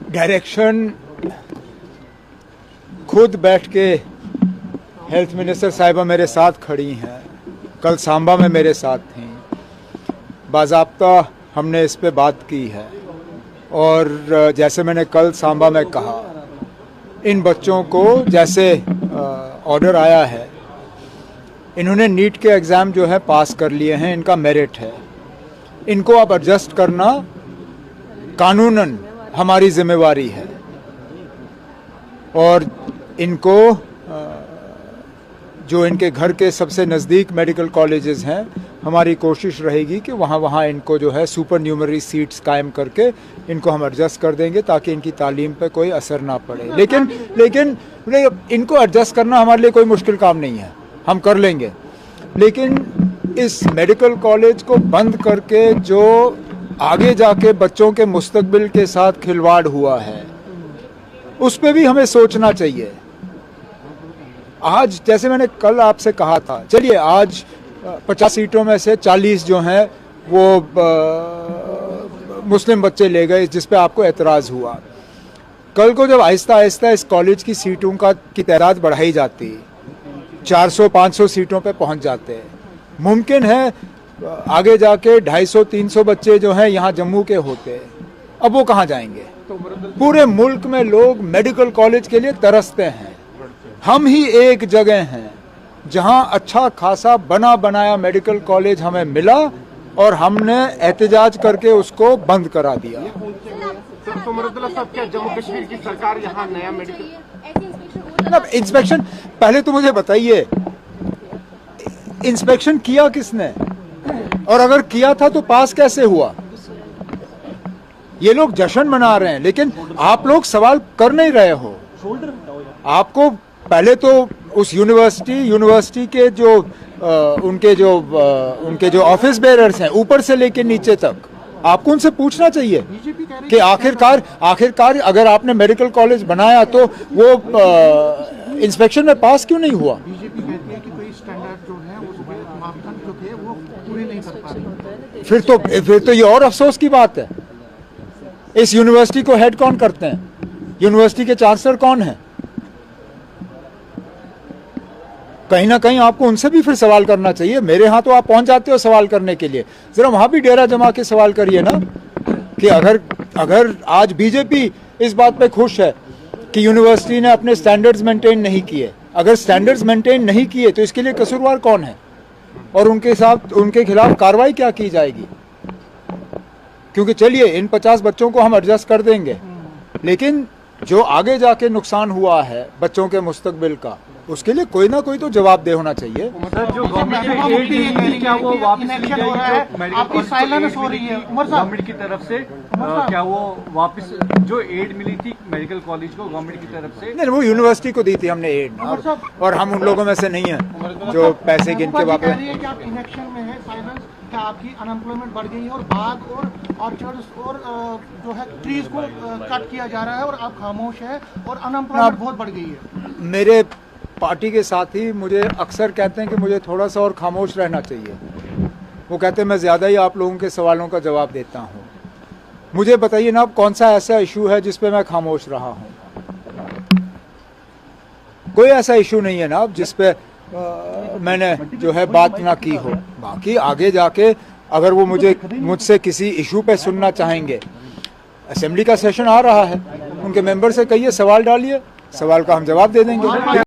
Direction खुद बैठ के हेल्थ मिनिस्टर साहिबा मेरे साथ खड़ी हैं, कल सांबा में मेरे साथ थी, बाज़ाब्ता हमने इस पे बात की है। और जैसे मैंने कल सांबा में कहा, इन बच्चों को जैसे ऑर्डर आया है, इन्होंने नीट के एग्ज़ाम जो है पास कर लिए हैं, इनका मेरिट है, इनको अब एडजस्ट करना कानूनन हमारी जिम्मेवारी है। और इनको जो इनके घर के सबसे नज़दीक मेडिकल कॉलेजेस हैं, हमारी कोशिश रहेगी कि वहाँ इनको जो है सुपर न्यूमरी सीट्स कायम करके इनको हम एडजस्ट कर देंगे ताकि इनकी तालीम पे कोई असर ना पड़े। लेकिन इनको एडजस्ट करना हमारे लिए कोई मुश्किल काम नहीं है, हम कर लेंगे। लेकिन इस मेडिकल कॉलेज को बंद करके जो आगे जाके बच्चों के मुस्तकबिल के साथ खिलवाड़ हुआ है, उस पर भी हमें सोचना चाहिए। आज जैसे मैंने कल आपसे कहा था, चलिए आज 50 सीटों में से 40 जो हैं वो मुस्लिम बच्चे ले गए, जिस पे आपको एतराज़ हुआ। कल को जब आहिस्ता आहिस्ता इस कॉलेज की सीटों की तादाद बढ़ाई जाती, 400-500 सीटों पे पहुंच जाते, मुमकिन है आगे जाके 250-300 बच्चे जो हैं यहाँ जम्मू के होते। अब वो कहाँ जाएंगे? पूरे मुल्क में लोग मेडिकल कॉलेज के लिए तरसते हैं। हम ही एक जगह हैं जहां अच्छा खासा बना बनाया मेडिकल कॉलेज हमें मिला और हमने एहतजाज करके उसको बंद करा दिया। तो मुरद्दुल्लाह साहब, क्या जम्मू कश्मीर की सरकार यहाँ नया मेडिकल इंस्पेक्शन, पहले तो मुझे बताइए इंस्पेक्शन किया किसने, और अगर किया था तो पास कैसे हुआ? ये लोग जश्न मना रहे हैं, लेकिन आप लोग सवाल कर नहीं रहे हो। आपको पहले तो उस यूनिवर्सिटी के जो उनके जो ऑफिस बेरर्स हैं, ऊपर से लेके नीचे तक, आपको उनसे पूछना चाहिए कि आखिरकार अगर आपने मेडिकल कॉलेज बनाया तो वो इंस्पेक्शन में पास क्यों नहीं हुआ? बीजेपी कहती है कि कोई स्टैंडर्ड जो है उसके मापदंड जो थे वो पूरे नहीं कर पा रहे। फिर तो ये और अफसोस की बात है। इस यूनिवर्सिटी को हेड कौन करते हैं? यूनिवर्सिटी के चांसलर कौन है? कहीं ना कहीं आपको उनसे भी फिर सवाल करना चाहिए। मेरे यहाँ तो आप पहुंच जाते हो सवाल करने के लिए, जरा वहां भी डेरा जमा के सवाल करिए ना कि अगर आज बीजेपी इस बात पे खुश है कि यूनिवर्सिटी ने अपने स्टैंडर्ड्स मेंटेन नहीं किए, अगर स्टैंडर्ड्स मेंटेन नहीं किए तो इसके लिए कसूरवार कौन है और उनके खिलाफ कार्रवाई क्या की जाएगी? क्योंकि चलिए इन 50 बच्चों को हम एडजस्ट कर देंगे, लेकिन जो आगे जाके नुकसान हुआ है बच्चों के मुस्तकबिल का, उसके लिए कोई ना कोई तो जवाबदेह होना चाहिए। जो गवर्नमेंट क्या वो वापस हो रहा है, आपकी साइलेंस हो रही है गवर्नमेंट की तरफ से, क्या वो वापस जो एड मिली थी मेडिकल कॉलेज को गवर्नमेंट की तरफ से? नहीं, वो यूनिवर्सिटी को दी थी हमने एड, और हम उन लोगों में से नहीं हैं जो पैसे गिन के वापस। आप इलेक्शन में है, साइलेंस, क्या आपकी अनएम्प्लॉयमेंट बढ़ गई है और बाग और ऑर्चर्ड्स और जो है ट्रीज को कट किया जा रहा है और आप खामोश है और अनएम्प्लॉयमेंट बहुत बढ़ गई है? मेरे पार्टी के साथी मुझे अक्सर कहते हैं कि मुझे थोड़ा सा और खामोश रहना चाहिए। वो कहते हैं मैं ज़्यादा ही आप लोगों के सवालों का जवाब देता हूँ। मुझे बताइए ना, अब कौन सा ऐसा इशू है जिस पे मैं खामोश रहा हूँ? कोई ऐसा इशू नहीं है ना अब जिस पे मैंने जो है बात ना की हो। बाकी आगे जाके अगर वो मुझसे किसी इशू पे सुनना चाहेंगे, असेंबली का सेशन आ रहा है, उनके मेंबर से कहिए, सवाल डालिए, सवाल का हम जवाब दे देंगे।